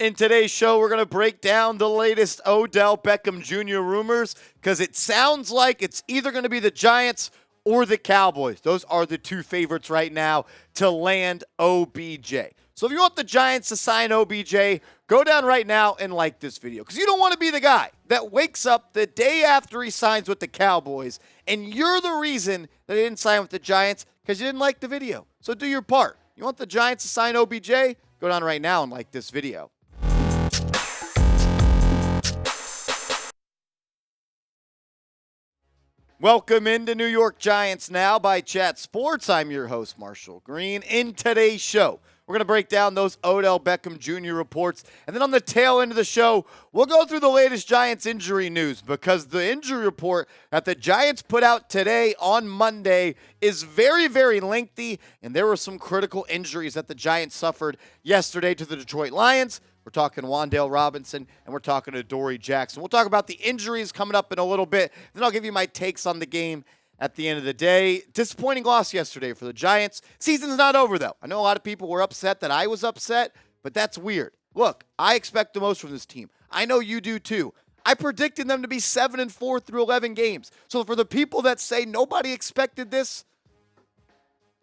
In today's show, we're going to break down the latest Odell Beckham Jr. rumors because it sounds like it's either going to be the Giants or the Cowboys. Those are the two favorites right now to land OBJ. So if you want the Giants to sign OBJ, go down right now and like this video because you don't want to be the guy that wakes up the day after he signs with the Cowboys and you're the reason that he didn't sign with the Giants because you didn't like the video. So do your part. You want the Giants to sign OBJ? Go down right now and like this video. Welcome into New York Giants Now by Chat Sports. I'm your host, Marshall Green. In today's show, we're going to break down those Odell Beckham Jr. reports. And then on the tail end of the show, we'll go through the latest Giants injury news because the injury report that the Giants put out today on Monday is very, very lengthy. And there were some critical injuries that the Giants suffered yesterday to the Detroit Lions. We're talking Wan'Dale Robinson, and we're talking Adoree Jackson. We'll talk about the injuries coming up in a little bit. Then I'll give you my takes on the game at the end of the day. Disappointing loss yesterday for the Giants. Season's not over, though. I know a lot of people were upset that I was upset, but that's weird. Look, I expect the most from this team. I know you do, too. I predicted them to be 7-4 through 11 games. So for the people that say nobody expected this,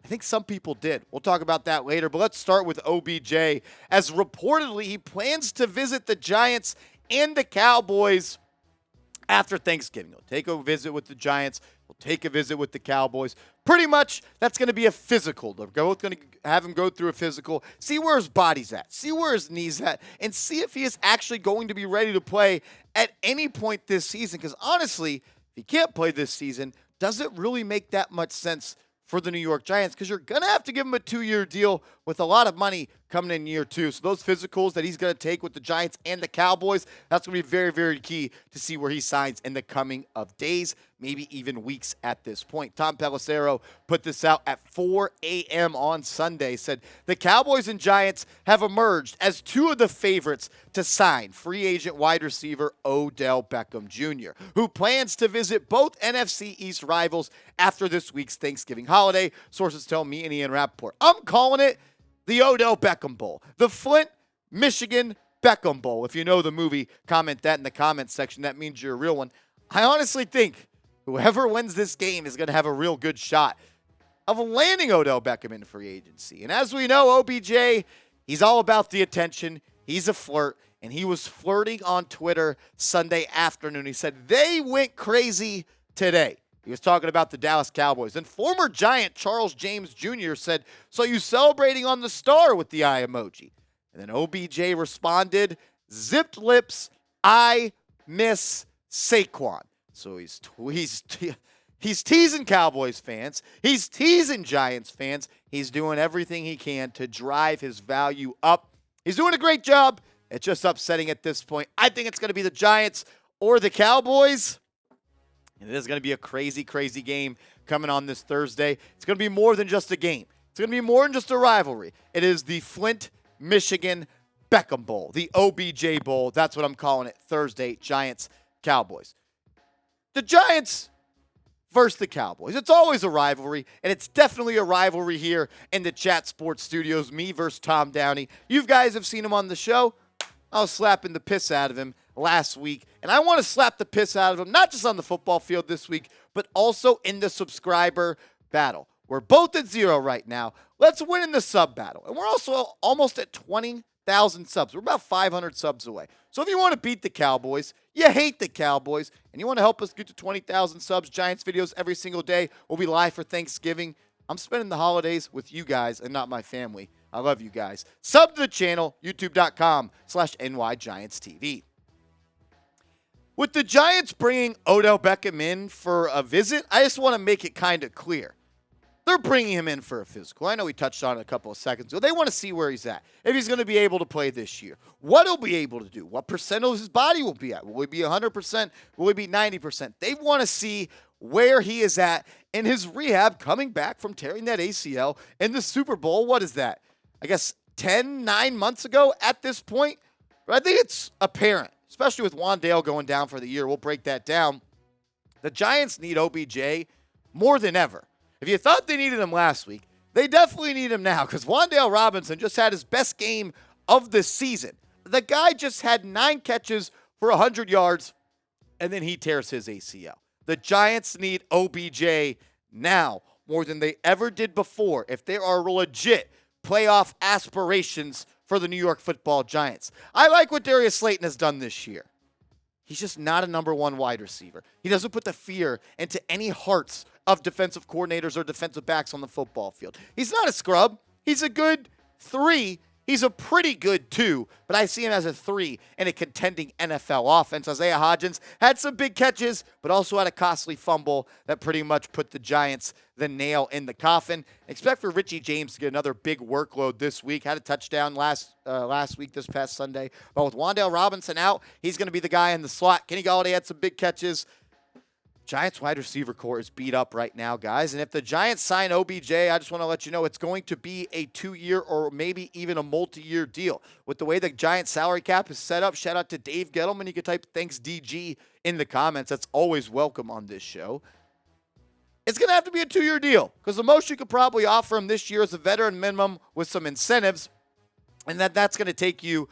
I think some people did. We'll talk about that later, but let's start with OBJ, as reportedly he plans to visit the Giants and the Cowboys after Thanksgiving. He'll take a visit with the Giants. He'll take a visit with the Cowboys. Pretty much, that's going to be a physical. They're both going to have him go through a physical, see where his body's at, see where his knee's at, and see if he is actually going to be ready to play at any point this season. Because honestly, if he can't play this season, does it really make that much sense for the New York Giants? Because you're going to have to give him a 2-year deal with a lot of money coming in year 2. So those physicals that he's going to take with the Giants and the Cowboys, that's going to be very, very key to see where he signs in the coming of days, maybe even weeks at this point. Tom Pelissero put this out at 4 a.m. on Sunday, said the Cowboys and Giants have emerged as two of the favorites to sign free agent wide receiver Odell Beckham Jr., who plans to visit both NFC East rivals after this week's Thanksgiving holiday. Sources tell me and Ian Rappaport. I'm calling it the Odell Beckham Bowl, the Flint, Michigan Beckham Bowl. If you know the movie, comment that in the comments section. That means you're a real one. I honestly think whoever wins this game is going to have a real good shot of landing Odell Beckham in free agency. And as we know, OBJ, he's all about the attention. He's a flirt, and he was flirting on Twitter Sunday afternoon. He said they went crazy today. He was talking about the Dallas Cowboys. And former Giant Charles James Jr. said, "So you celebrating on the star with the eye emoji?" And then OBJ responded, "Zipped lips, I miss Saquon." So he's teasing Cowboys fans. He's teasing Giants fans. He's doing everything he can to drive his value up. He's doing a great job. It's just upsetting at this point. I think it's going to be the Giants or the Cowboys. And it is going to be a crazy, crazy game coming on this Thursday. It's going to be more than just a game. It's going to be more than just a rivalry. It is the Flint, Michigan Beckham Bowl, the OBJ Bowl. That's what I'm calling it, Thursday, Giants, Cowboys. The Giants versus the Cowboys. It's always a rivalry, and it's definitely a rivalry here in the Chat Sports Studios, me versus Tom Downey. You guys have seen him on the show. I was slapping the piss out of him last week, and I want to slap the piss out of him, not just on the football field this week, but also in the subscriber battle. We're both at 0 right now. Let's win in the sub battle. And we're also almost at 20,000 subs. We're about 500 subs away. So if you want to beat the Cowboys, you hate the Cowboys, and you want to help us get to 20,000 subs, Giants videos every single day. We'll be live for Thanksgiving. I'm spending the holidays with you guys and not my family. I love you guys. Sub to the channel, youtube.com/NYGiantsTV. With the Giants bringing Odell Beckham in for a visit, I just want to make it kind of clear. They're bringing him in for a physical. I know we touched on it a couple of seconds ago. They want to see where he's at, if he's going to be able to play this year, what he'll be able to do, what percent of his body will be at. Will he be 100%? Will he be 90%? They want to see where he is at in his rehab coming back from tearing that ACL in the Super Bowl. What is that? I guess 9 months ago at this point. But I think it's apparent, especially with Wan'Dale going down for the year. We'll break that down. The Giants need OBJ more than ever. If you thought they needed him last week, they definitely need him now because Wan'Dale Robinson just had his best game of the season. The guy just had 9 catches for 100 yards, and then he tears his ACL. The Giants need OBJ now more than they ever did before if there are legit playoff aspirations for the New York Football Giants. I like what Darius Slayton has done this year. He's just not a number 1 wide receiver. He doesn't put the fear into any hearts of defensive coordinators or defensive backs on the football field. He's not a scrub. He's a good 3. He's a pretty good 2, but I see him as a 3 in a contending NFL offense. Isaiah Hodgins had some big catches, but also had a costly fumble that pretty much put the Giants the nail in the coffin. Expect for Richie James to get another big workload this week. Had a touchdown last week, this past Sunday. But with Wan'Dale Robinson out, he's going to be the guy in the slot. Kenny Golladay had some big catches. Giants wide receiver core is beat up right now, guys. And if the Giants sign OBJ, I just want to let you know it's going to be a 2-year or maybe even a multi-year deal. With the way the Giants salary cap is set up, shout out to Dave Gettleman. You can type thanks DG in the comments. That's always welcome on this show. It's going to have to be a 2-year deal because the most you could probably offer him this year is a veteran minimum with some incentives. And that's going to take you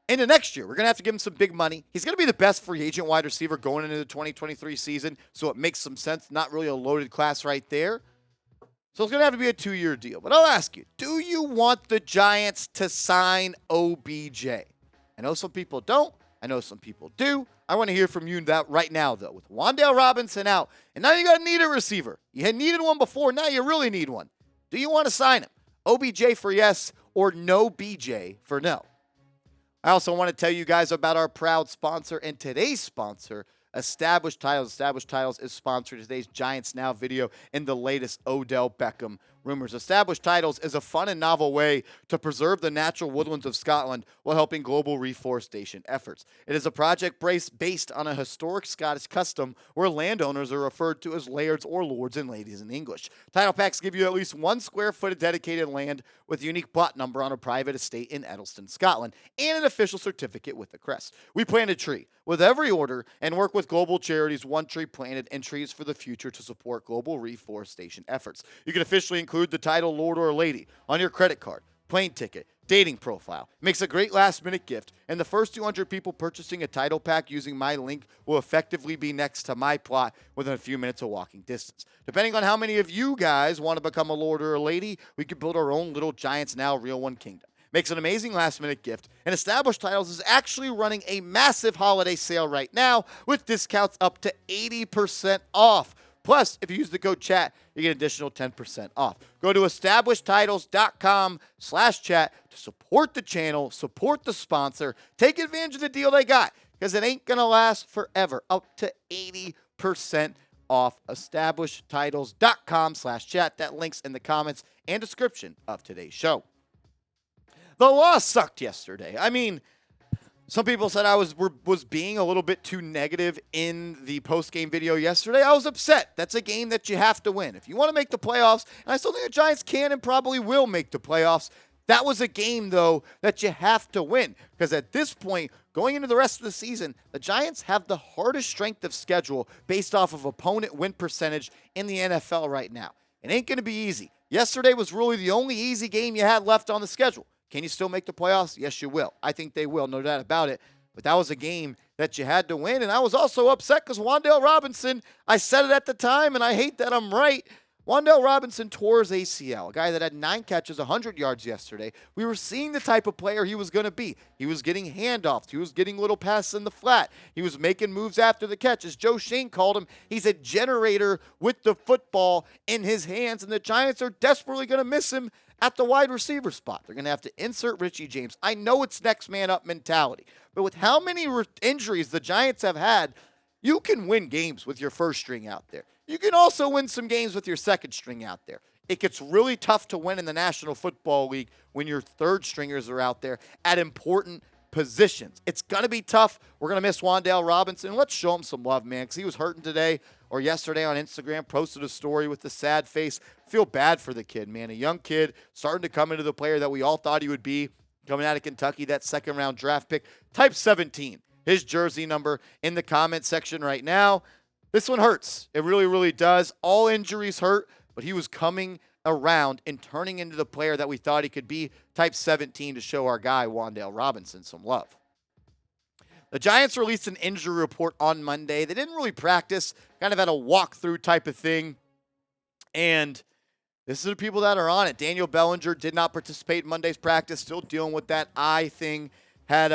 into next year. We're going to have to give him some big money. He's going to be the best free agent wide receiver going into the 2023 season, so it makes some sense. Not really a loaded class right there. So it's going to have to be a 2-year deal. But I'll ask you, do you want the Giants to sign OBJ? I know some people don't. I know some people do. I want to hear from you that right now, though. With Wan'Dale Robinson out, and now you got to need a receiver. You had needed one before. Now you really need one. Do you want to sign him? OBJ for yes or NOBJ for no? I also want to tell you guys about our proud sponsor and today's sponsor, Established Titles. Established Titles is sponsoring today's Giants Now video and the latest Odell Beckham rumors. Established Titles is a fun and novel way to preserve the natural woodlands of Scotland while helping global reforestation efforts. It is a project based on a historic Scottish custom where landowners are referred to as lairds or lords and ladies in English. Title packs give you at least 1 square foot of dedicated land with a unique plot number on a private estate in Edelston, Scotland, and an official certificate with the crest. We plant a tree with every order and work with global charities, One Tree Planted, and Trees for the Future to support global reforestation efforts. You can officially include the title Lord or Lady on your credit card, plane ticket, dating profile. It makes a great last-minute gift, and the first 200 people purchasing a title pack using my link will effectively be next to my plot within a few minutes of walking distance. Depending on how many of you guys want to become a Lord or a Lady, we could build our own little Giants Now Real One Kingdom. Makes an amazing last-minute gift, and Established Titles is actually running a massive holiday sale right now with discounts up to 80% off. Plus, if you use the code CHAT, you get an additional 10% off. Go to establishedtitles.com/chat to support the channel, support the sponsor, take advantage of the deal they got, because it ain't going to last forever. Up to 80% off. Establishedtitles.com/chat. That link's in the comments and description of today's show. The loss sucked yesterday. I mean, some people said I was being a little bit too negative in the post-game video yesterday. I was upset. That's a game that you have to win. If you want to make the playoffs, and I still think the Giants can and probably will make the playoffs, that was a game, though, that you have to win. Because at this point, going into the rest of the season, the Giants have the hardest strength of schedule based off of opponent win percentage in the NFL right now. It ain't going to be easy. Yesterday was really the only easy game you had left on the schedule. Can you still make the playoffs? Yes, you will. I think they will, no doubt about it. But that was a game that you had to win. And I was also upset because Wan'Dale Robinson, I said it at the time, and I hate that I'm right. Wan'Dale Robinson tore his ACL, a guy that had 9 catches, 100 yards yesterday. We were seeing the type of player he was going to be. He was getting handoffs. He was getting little passes in the flat. He was making moves after the catch. As Joe Shane called him, he's a generator with the football in his hands, and the Giants are desperately going to miss him at the wide receiver spot. They're going to have to insert Richie James. I know it's next man up mentality, but with how many injuries the Giants have had, you can win games with your first string out there. You can also win some games with your second string out there. It gets really tough to win in the National Football League when your third stringers are out there at important positions. It's going to be tough. We're going to miss Wan'Dale Robinson. Let's show him some love, man, because he was hurting today or yesterday on Instagram, posted a story with the sad face. Feel bad for the kid, man. A young kid starting to come into the player that we all thought he would be, coming out of Kentucky, that second-round draft pick. Type 17, his jersey number, in the comment section right now. This one hurts. It really, really does. All injuries hurt, but he was coming around and turning into the player that we thought he could be, type 17, to show our guy Wan'Dale Robinson some love. The Giants released an injury report on Monday. They didn't really practice, kind of had a walkthrough type of thing. And this is the people that are on it. Daniel Bellinger did not participate in Monday's practice, still dealing with that eye thing. Had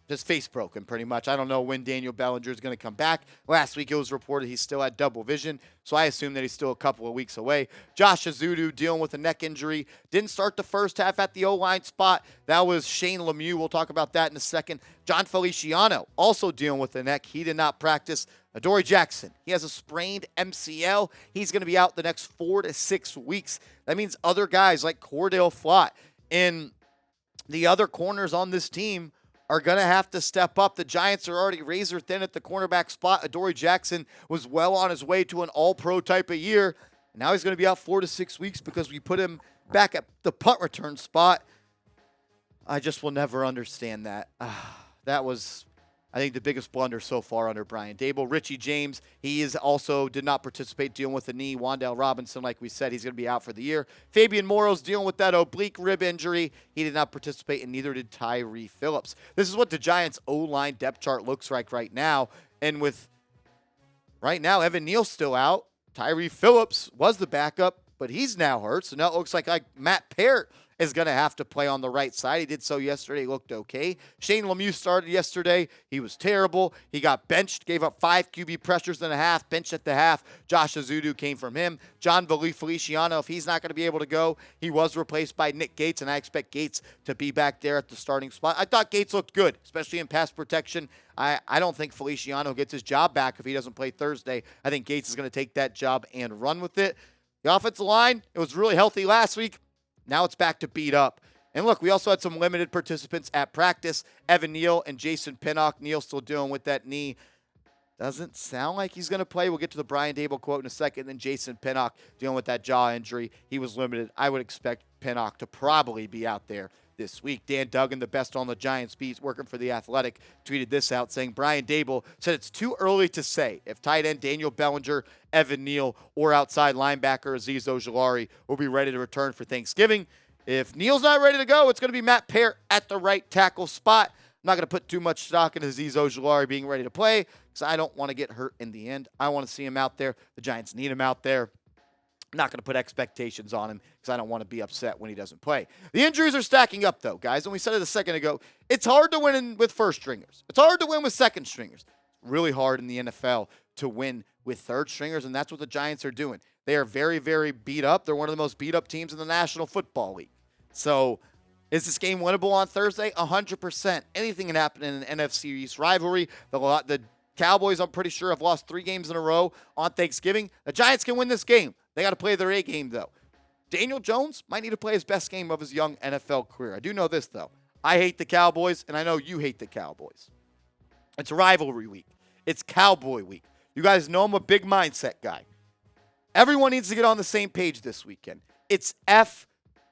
his face broken, pretty much. I don't know when Daniel Bellinger is going to come back. Last week it was reported he still had double vision, so I assume that he's still a couple of weeks away. Josh Ezeudu dealing with a neck injury. Didn't start the first half at the O-line spot. That was Shane Lemieux. We'll talk about that in a second. Jon Feliciano also dealing with the neck. He did not practice. Adoree Jackson, he has a sprained MCL. He's going to be out the next 4 to 6 weeks. That means other guys like Cordell Flott and the other corners on this team are going to have to step up. The Giants are already razor thin at the cornerback spot. Adoree Jackson was well on his way to an all-pro type of year. And now he's going to be out 4 to 6 weeks because we put him back at the punt return spot. I just will never understand that. That was, I think, the biggest blunder so far under Brian Daboll. Richie James, did not participate dealing with a knee. Wan'Dale Robinson, like we said, he's going to be out for the year. Fabian Moreau's dealing with that oblique rib injury. He did not participate, and neither did Tyre Phillips. This is what the Giants' O-line depth chart looks like right now. And with right now, Evan Neal still out. Tyre Phillips was the backup, but he's now hurt. So now it looks like Matt Peart is going to have to play on the right side. He did so yesterday. He looked okay. Shane Lemieux started yesterday. He was terrible. He got benched, gave up 5 QB pressures and a half, benched at the half. Josh Ezeudu came from him. Jon Feliciano, if he's not going to be able to go, he was replaced by Nick Gates, and I expect Gates to be back there at the starting spot. I thought Gates looked good, especially in pass protection. I don't think Feliciano gets his job back if he doesn't play Thursday. I think Gates is going to take that job and run with it. The offensive line, it was really healthy last week. Now it's back to beat up. And look, we also had some limited participants at practice. Evan Neal and Jason Pinnock. Neal still dealing with that knee. Doesn't sound like he's going to play. We'll get to the Brian Daboll quote in a second. Then Jason Pinnock dealing with that jaw injury. He was limited. I would expect Pinnock to probably be out there this week. Dan Duggan, the best on the Giants beat, working for The Athletic, tweeted this out saying, Brian Daboll said it's too early to say if tight end Daniel Bellinger, Evan Neal, or outside linebacker Azeez Ojulari will be ready to return for Thanksgiving. If Neal's not ready to go, it's going to be Matt Peart at the right tackle spot. I'm not going to put too much stock in Azeez Ojulari being ready to play because I don't want to get hurt in the end. I want to see him out there. The Giants need him out there. I'm not going to put expectations on him because I don't want to be upset when he doesn't play. The injuries are stacking up, though, guys. And we said it a second ago. It's hard to win with first stringers. It's hard to win with second stringers. It's really hard in the NFL to win with third stringers, and that's what the Giants are doing. They are very, very beat up. They're one of the most beat up teams in the National Football League. So is this game winnable on Thursday? 100%. Anything can happen in an NFC East rivalry. The Cowboys, I'm pretty sure, have lost 3 games in a row on Thanksgiving. The Giants can win this game. They got to play their A game, though. Daniel Jones might need to play his best game of his young NFL career. I do know this, though. I hate the Cowboys, and I know you hate the Cowboys. It's rivalry week. It's Cowboy week. You guys know I'm a big mindset guy. Everyone needs to get on the same page this weekend. It's F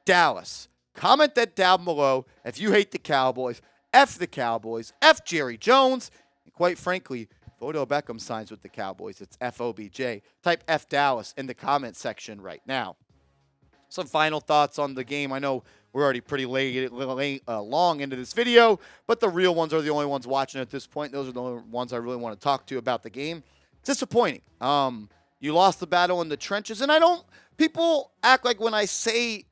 Dallas. Comment that down below if you hate the Cowboys. F the Cowboys. F Jerry Jones. And quite frankly, if Odell Beckham signs with the Cowboys, it's F OBJ. Type F Dallas in the comment section right now. Some final thoughts on the game. I know we're already pretty long into this video, but the real ones are the only ones watching at this point. Those are the only ones I really want to talk to about the game. It's disappointing. You lost the battle in the trenches, and people act like when I say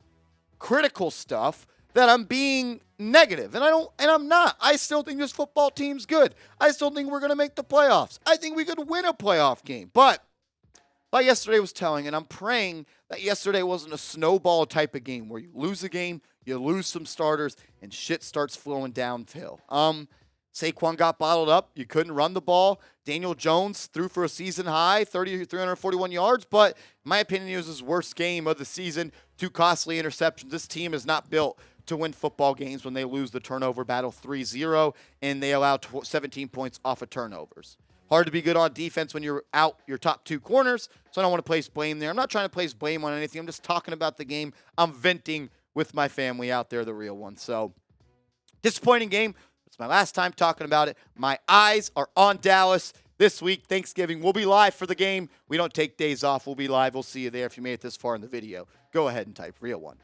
critical stuff that I'm being negative, and I'm not. I still think this football team's good. I still think we're going to make the playoffs. I think we could win a playoff game, but like yesterday was telling, and I'm praying that yesterday wasn't a snowball type of game where you lose a game, you lose some starters, and shit starts flowing downhill. Saquon got bottled up. You couldn't run the ball. Daniel Jones threw for a season high, 341 yards, but in my opinion, it was his worst game of the season. 2 costly interceptions. This team is not built to win football games when they lose the turnover battle 3-0, and they allow 17 points off of turnovers. Hard to be good on defense when you're out your top 2 corners, so I don't want to place blame there. I'm not trying to place blame on anything. I'm just talking about the game. I'm venting with my family out there, the real one. So, disappointing game. It's my last time talking about it. My eyes are on Dallas. this week. Thanksgiving, we'll be live for the game. We don't take days off. We'll be live. We'll see you there. If you made it this far in the video, go ahead and type Real One.